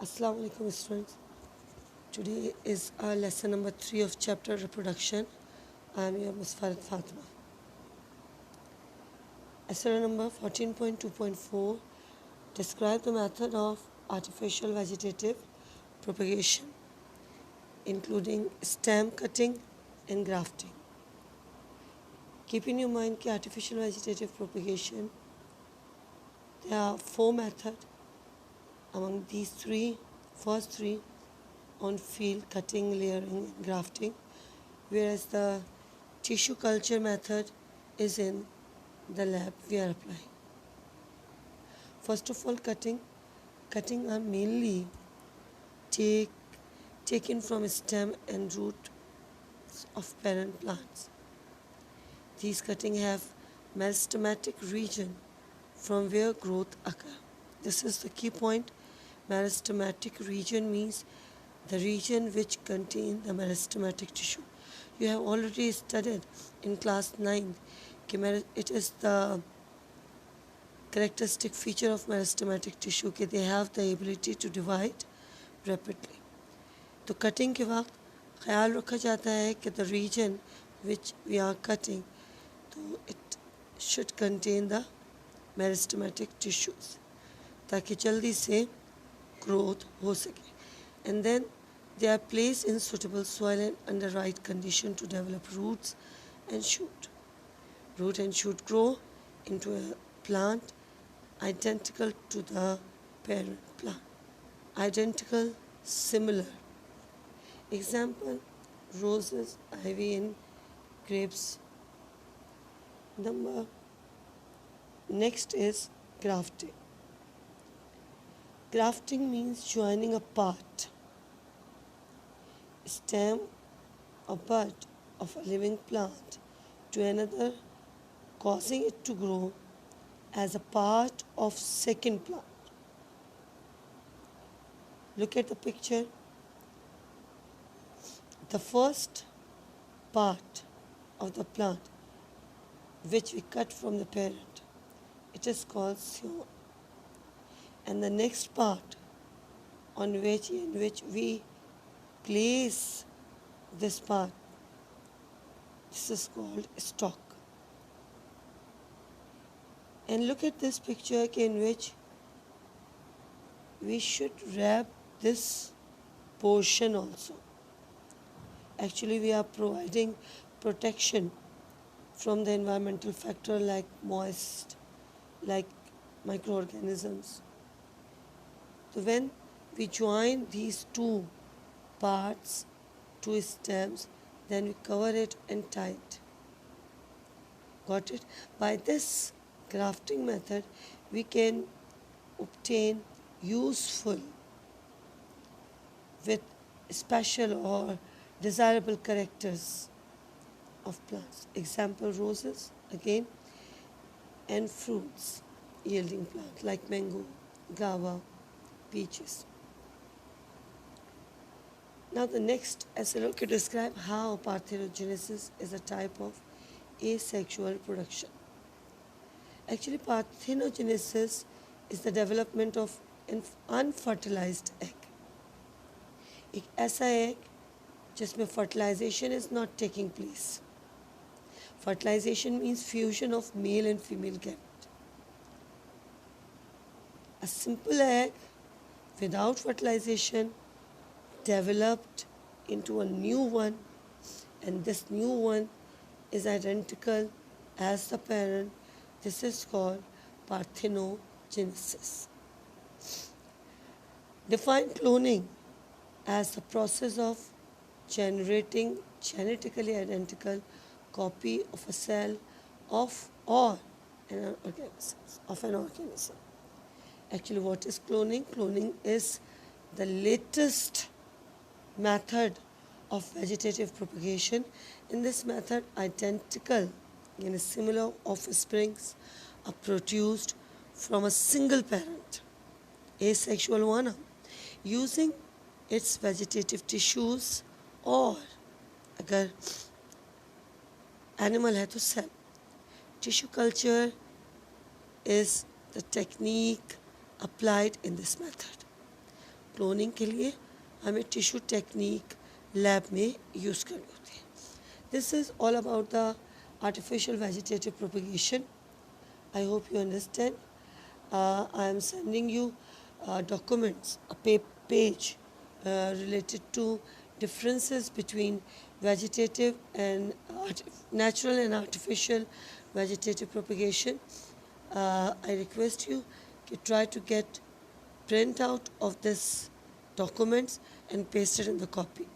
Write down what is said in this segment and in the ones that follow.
Assalamu alaikum students. Today is our lesson number 3 of chapter reproduction. I am your Ms. Farid Fatima. Essay number 14.2.4 describe the method of artificial vegetative propagation including stem cutting and grafting. Keep in your mind that artificial vegetative propagation, there are 4 methods. Among these first three on field cutting, layering and grafting, whereas the tissue culture method is in the lab we are applying. First of all, cutting are mainly taken from stem and root of parent plants. These cutting have meristematic region from where growth occur. This is the key point. Meristematic region means the region which contains the meristematic tissue. You have already studied in class 9. It is the characteristic feature of meristematic tissue कि they have the ability to divide rapidly. तो cutting के वक्त ख्याल रखा जाता है कि the region which we are cutting, तो it should contain the meristematic tissues ताकि जल्दी से growth हो सके. And then they are placed in suitable soil and under right condition to develop roots and shoot. Root and shoot grow into a plant identical to the parent plant. Identical, similar. Example, roses, ivy and grapes. Next is grafting. Grafting means joining a part, stem or bud of a living plant to another, causing it to grow as a part of second plant. Look at the picture. The first part of the plant which we cut from the parent, it is called scion. And the next part in which we place this part, this is called stalk. And look at this picture in which we should wrap this portion also. Actually, we are providing protection from the environmental factor like moist, like microorganisms. So when we join these two parts, two stems, then we cover it and tie it. Got it? By this grafting method, we can obtain useful with special or desirable characters of plants. Example, roses again, and fruits yielding plants like mango, guava, peaches. Now the next essay to describe how parthenogenesis is a type of asexual reproduction. Actually, parthenogenesis is the development of an unfertilized egg. एक ऐसा egg जिसमें fertilization is not taking place. Fertilization means fusion of male and female gamete. A simple egg without fertilization developed into a new one, and this new one is identical as the parent. This is called parthenogenesis. Define cloning as the process of generating genetically identical copy of a cell of an organism. Actually, what is cloning? Cloning is the latest method of vegetative propagation. In this method, identical and similar offsprings are produced from a single parent, asexual one, using its vegetative tissues, or अगर animal है तो cell. Tissue culture is the technique applied in this method. Cloning के लिए हमें tissue technique lab में use करनी होती है. This is all about the artificial vegetative propagation. I hope you understand. I am sending you documents, a page related to differences between vegetative and natural and artificial vegetative propagation. I request you to try to get print out of this documents and paste it in the copy.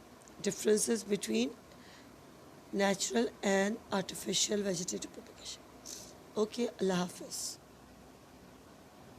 Differences between natural and artificial vegetative propagation. Okay, Allah Hafiz.